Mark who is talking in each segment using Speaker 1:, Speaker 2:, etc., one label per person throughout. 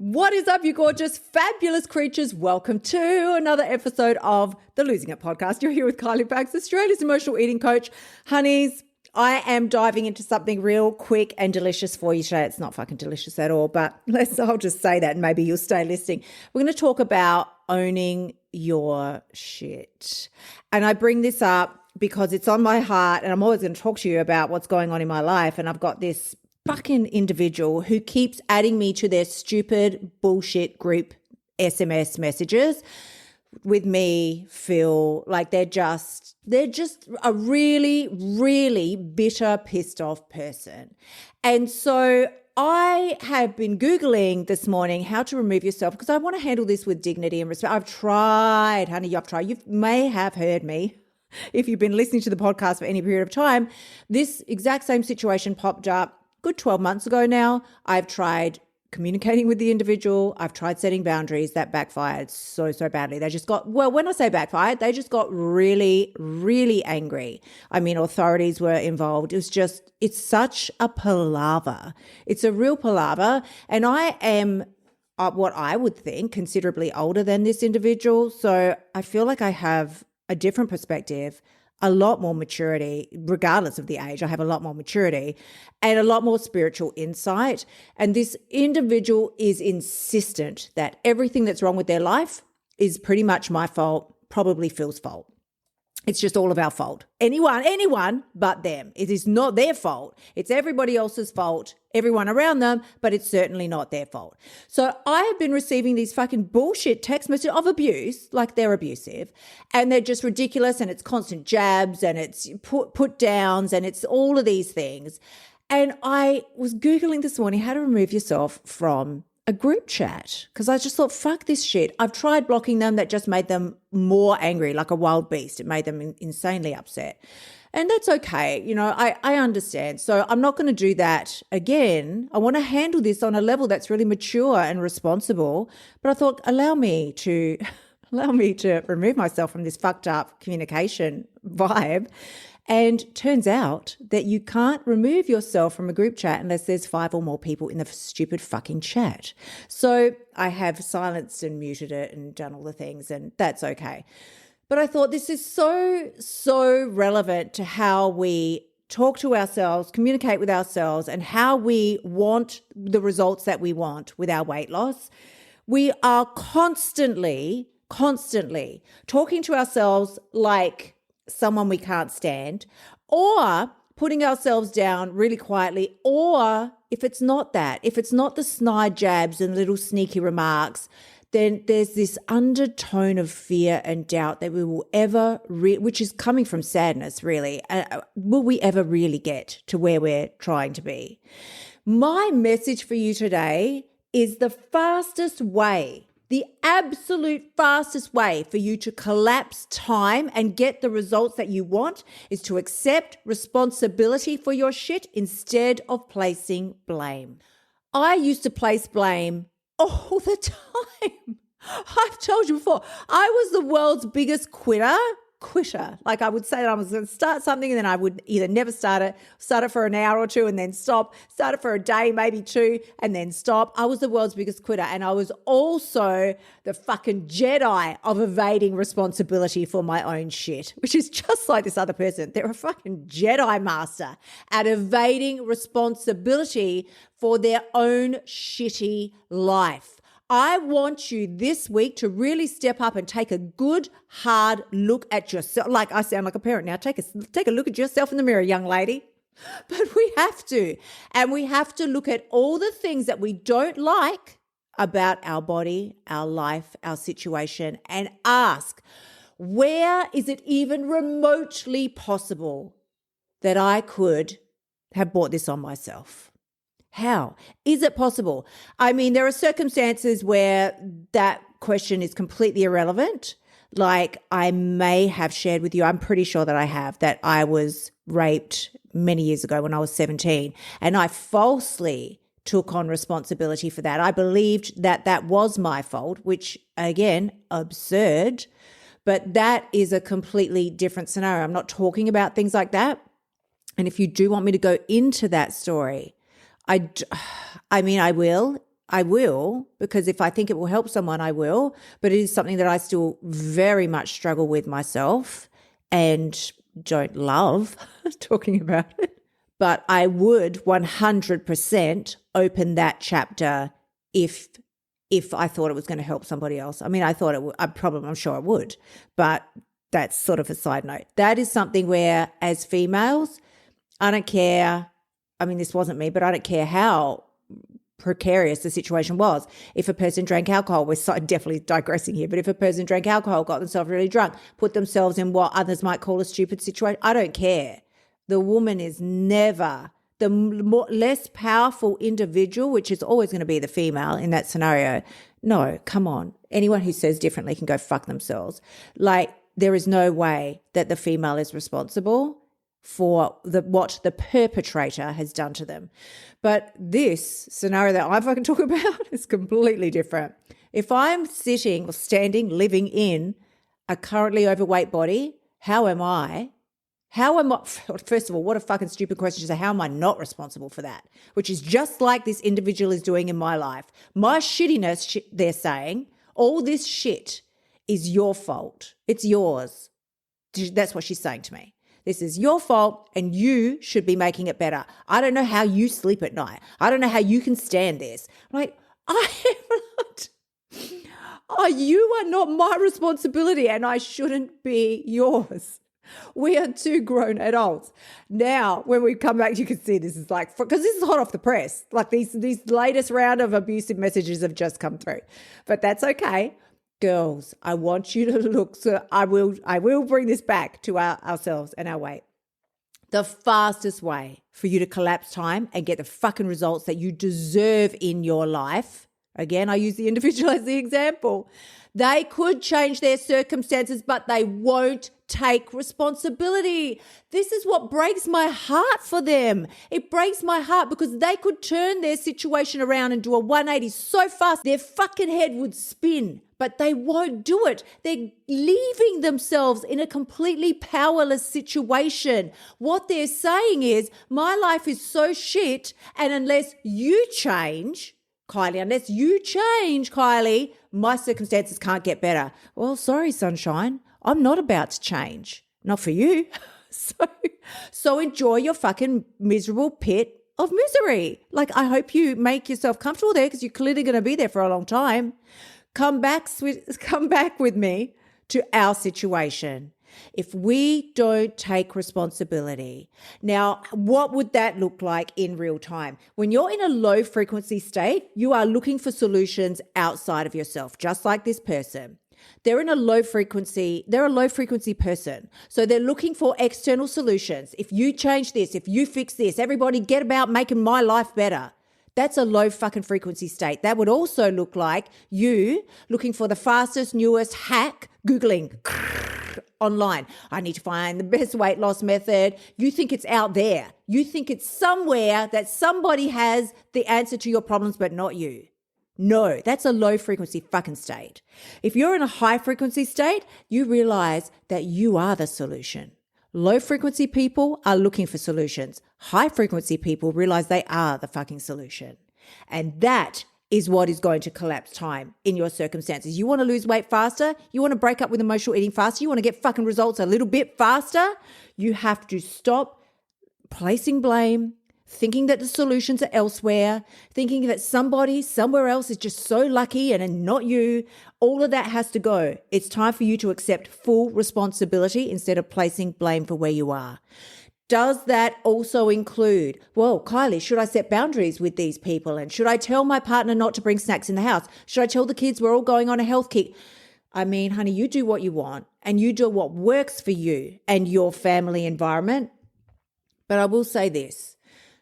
Speaker 1: What is up, you gorgeous, fabulous creatures? Welcome to another episode of the Losing It podcast. You're here with Kylie Pax, Australia's emotional eating coach. Honeys, I am diving into something real quick and delicious for you today. It's not fucking delicious at all, but I'll just say that and maybe you'll stay listening. We're going to talk about owning your shit. And I bring this up because it's on my heart and I'm always going to talk to you about what's going on in my life. And I've got this fucking individual who keeps adding me to their stupid bullshit group SMS messages with me feel like they're just a really, really bitter, pissed off person. And so I have been Googling this morning how to remove yourself because I want to handle this with dignity and respect. I've tried, honey, I've tried. You may have heard me. If you've been listening to the podcast for any period of time, this exact same situation popped up good 12 months ago now. I've tried communicating with the individual. I've tried setting boundaries. That backfired so badly. They just got, well, when I say backfired, they just got really, really angry. I mean, authorities were involved. It's such a palaver. It's a real palaver. And I am what I would think considerably older than this individual. So I feel like I have a different perspective, a lot more maturity, regardless of the age. I have a lot more maturity and a lot more spiritual insight. And this individual is insistent that everything that's wrong with their life is pretty much my fault, probably Phil's fault. It's just all of our fault. Anyone but them. It is not their fault. It's everybody else's fault, everyone around them, but it's certainly not their fault. So I have been receiving these fucking bullshit text messages of abuse, like they're abusive, and they're just ridiculous, and it's constant jabs and it's put downs and it's all of these things. And I was Googling this morning how to remove yourself from a group chat because I just thought, fuck this shit. I've tried blocking them. That just made them more angry, like a wild beast. It made them insanely upset. And that's okay. You know, I understand. So I'm not going to do that again. I want to handle this on a level that's really mature and responsible. But I thought, allow me to remove myself from this fucked up communication vibe. And turns out that you can't remove yourself from a group chat unless there's 5 or more people in the stupid fucking chat. So I have silenced and muted it and done all the things, and that's okay. But I thought this is so relevant to how we talk to ourselves, communicate with ourselves, and how we want the results that we want with our weight loss. We are constantly talking to ourselves like someone we can't stand, or putting ourselves down really quietly, or if it's not the snide jabs and little sneaky remarks, then there's this undertone of fear and doubt that we will ever, which is coming from sadness really, will we ever really get to where we're trying to be? My message for you today is the fastest way, the absolute fastest way for you to collapse time and get the results that you want is to accept responsibility for your shit instead of placing blame. I used to place blame all the time. I've told you before, I was the world's biggest quitter. Like I would say that I was going to start something and then I would either never start it for an hour or two and then stop, start it for a day, maybe 2 and then stop. I was the world's biggest quitter, and I was also the fucking Jedi of evading responsibility for my own shit, which is just like this other person. They're a fucking Jedi master at evading responsibility for their own shitty life. I want you this week to really step up and take a good, hard look at yourself. Like I sound like a parent now. Take a look at yourself in the mirror, young lady. But we have to. And we have to look at all the things that we don't like about our body, our life, our situation, and ask, where is it even remotely possible that I could have brought this on myself? How? Is it possible? I mean, there are circumstances where that question is completely irrelevant. Like I may have shared with you, I'm pretty sure that I have, that I was raped many years ago when I was 17, and I falsely took on responsibility for that. I believed that that was my fault, which again, absurd, but that is a completely different scenario. I'm not talking about things like that. And if you do want me to go into that story, I mean, I will I will, because if I think it will help someone, I will. But it is something that I still very much struggle with myself and don't love talking about it. But I would 100% open that chapter if I thought it was going to help somebody else. I mean, I thought it would, I'm sure it would, but that's sort of a side note. That is something where, as females, I don't care. I mean, this wasn't me, but I don't care how precarious the situation was. If a person drank alcohol, we're definitely digressing here, but if a person drank alcohol, got themselves really drunk, put themselves in what others might call a stupid situation, I don't care. The woman is never the less powerful individual, which is always going to be the female in that scenario. No, come on. Anyone who says differently can go fuck themselves. Like, there is no way that the female is responsible for what the perpetrator has done to them. But this scenario that I fucking talk about is completely different. If I'm sitting or standing, living in a currently overweight body, how am I? First of all, what a fucking stupid question to say, how am I not responsible for that? Which is just like this individual is doing in my life. My shittiness, they're saying, all this shit is your fault. It's yours. That's what she's saying to me. This is your fault and you should be making it better. I don't know how you sleep at night. I don't know how you can stand this. I'm like, I am not. Oh, you are not my responsibility and I shouldn't be yours. We are two grown adults. Now, when we come back, you can see this is like, because this is hot off the press. Like these latest round of abusive messages have just come through. But that's okay. Girls, I want you to look. So I will bring this back to ourselves and our weight. The fastest way for you to collapse time and get the fucking results that you deserve in your life. Again, I use the individual as the example. They could change their circumstances, but they won't take responsibility. This is what breaks my heart for them. It breaks my heart because they could turn their situation around and do a 180 so fast, their fucking head would spin, but they won't do it. They're leaving themselves in a completely powerless situation. What they're saying is, my life is so shit, and unless you change, Kylie, my circumstances can't get better. Well, sorry, sunshine. I'm not about to change. Not for you. So enjoy your fucking miserable pit of misery. Like, I hope you make yourself comfortable there because you're clearly going to be there for a long time. Come back with me to our situation. If we don't take responsibility. Now, what would that look like in real time? When you're in a low frequency state, you are looking for solutions outside of yourself, just like this person. They're a low frequency person. So they're looking for external solutions. If you change this, if you fix this, everybody get about making my life better. That's a low fucking frequency state. That would also look like you looking for the fastest, newest hack, Googling online. I need to find the best weight loss method. You think it's out there. You think it's somewhere that somebody has the answer to your problems, but not you. No, that's a low frequency fucking state. If you're in a high frequency state, you realize that you are the solution. Low frequency people are looking for solutions. High frequency people realize they are the fucking solution. And that is what is going to collapse time in your circumstances. You want to lose weight faster? You want to break up with emotional eating faster? You want to get fucking results a little bit faster? You have to stop placing blame, thinking that the solutions are elsewhere, thinking that somebody somewhere else is just so lucky and not you. All of that has to go. It's time for you to accept full responsibility instead of placing blame for where you are. Does that also include, well, Kylie, should I set boundaries with these people? And should I tell my partner not to bring snacks in the house? Should I tell the kids we're all going on a health kick? I mean, honey, you do what you want and you do what works for you and your family environment. But I will say this.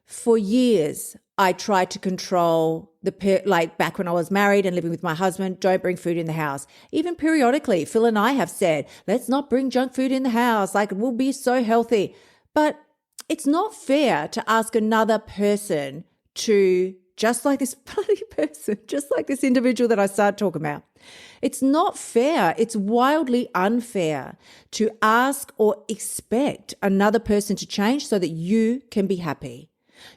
Speaker 1: For years, I tried to control like back when I was married and living with my husband, don't bring food in the house. Even periodically, Phil and I have said, let's not bring junk food in the house. Like, we'll be so healthy. But it's not fair to ask another person to, just like this bloody person, just like this individual that I started talking about. It's not fair. It's wildly unfair to ask or expect another person to change so that you can be happy.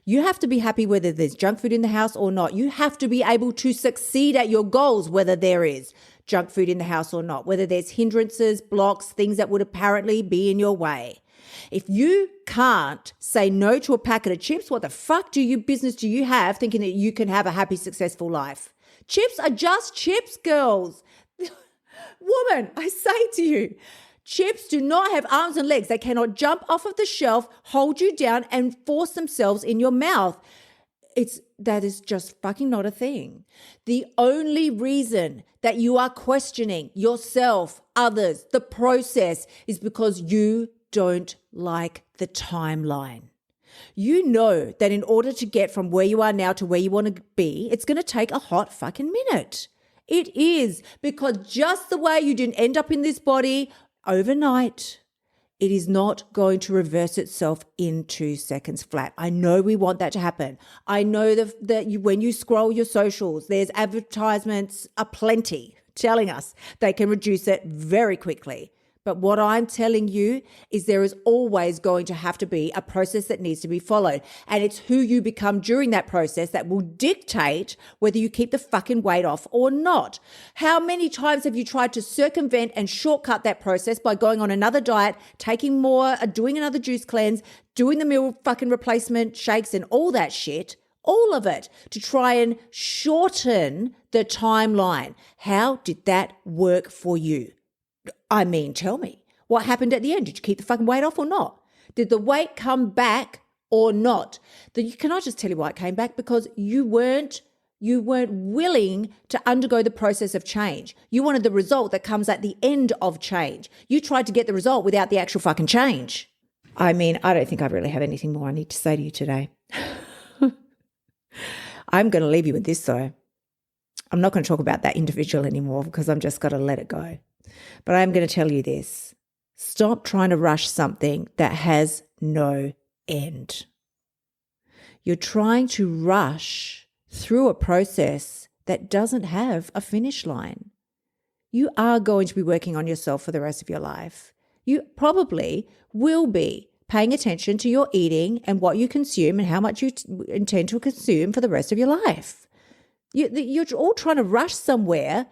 Speaker 1: You have to be happy whether there's junk food in the house or not. You have to be able to succeed at your goals, whether there is junk food in the house or not, whether there's hindrances, blocks, things that would apparently be in your way. If you can't say no to a packet of chips, what the fuck business do you have thinking that you can have a happy, successful life? Chips are just chips, girls. Woman, I say to you, chips do not have arms and legs. They cannot jump off of the shelf, hold you down, and force themselves in your mouth. That is just fucking not a thing. The only reason that you are questioning yourself, others, the process is because you don't like the timeline. You know that in order to get from where you are now to where you want to be, it's going to take a hot fucking minute. It is, because just the way you didn't end up in this body overnight, it is not going to reverse itself in 2 seconds flat. I know we want that to happen. I know that when you scroll your socials, there's advertisements aplenty telling us they can reduce it very quickly. But what I'm telling you is there is always going to have to be a process that needs to be followed. And it's who you become during that process that will dictate whether you keep the fucking weight off or not. How many times have you tried to circumvent and shortcut that process by going on another diet, taking more, doing another juice cleanse, doing the meal fucking replacement shakes and all that shit? All of it to try and shorten the timeline. How did that work for you? I mean, tell me, what happened at the end? Did you keep the fucking weight off or not? Did the weight come back or not? Can I just tell you why it came back? Because you weren't willing to undergo the process of change. You wanted the result that comes at the end of change. You tried to get the result without the actual fucking change. I mean, I don't think I really have anything more I need to say to you today. I'm going to leave you with this though. I'm not going to talk about that individual anymore because I'm just got to let it go. But I'm going to tell you this. Stop trying to rush something that has no end. You're trying to rush through a process that doesn't have a finish line. You are going to be working on yourself for the rest of your life. You probably will be paying attention to your eating and what you consume and how much you intend to consume for the rest of your life. You're all trying to rush somewhere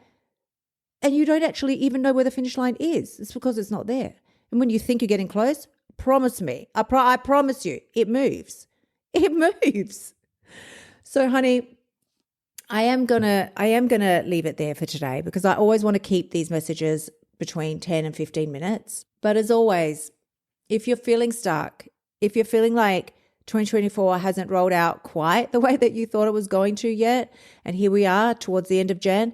Speaker 1: and you don't actually even know where the finish line is. It's because it's not there. And when you think you're getting close, promise me, I promise you, it moves. It moves. So, honey, I am gonna leave it there for today because I always want to keep these messages between 10 and 15 minutes. But as always, if you're feeling stuck, if you're feeling like 2024 hasn't rolled out quite the way that you thought it was going to yet, and here we are towards the end of Jan,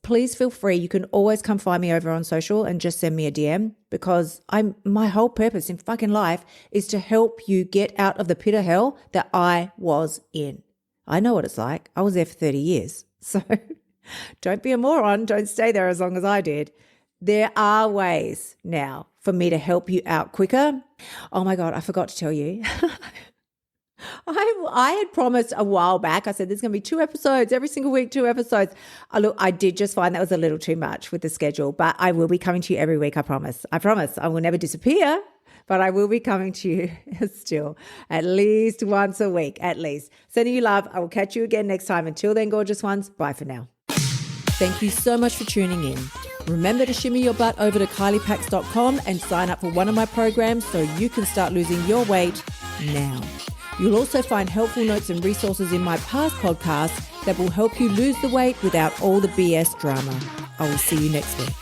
Speaker 1: please feel free. You can always come find me over on social and just send me a DM because my whole purpose in fucking life is to help you get out of the pit of hell that I was in. I know what it's like. I was there for 30 years. So don't be a moron. Don't stay there as long as I did. There are ways now for me to help you out quicker. Oh my God, I forgot to tell you. I had promised a while back, I said there's going to be 2 episodes every single week, 2 episodes. Look, I did just find that was a little too much with the schedule, but I will be coming to you every week, I promise. I promise. I will never disappear, but I will be coming to you still at least once a week, at least. Sending you love. I will catch you again next time. Until then, gorgeous ones, bye for now. Thank you so much for tuning in. Remember to shimmy your butt over to kyliepax.com and sign up for one of my programs so you can start losing your weight now. You'll also find helpful notes and resources in my past podcasts that will help you lose the weight without all the BS drama. I will see you next week.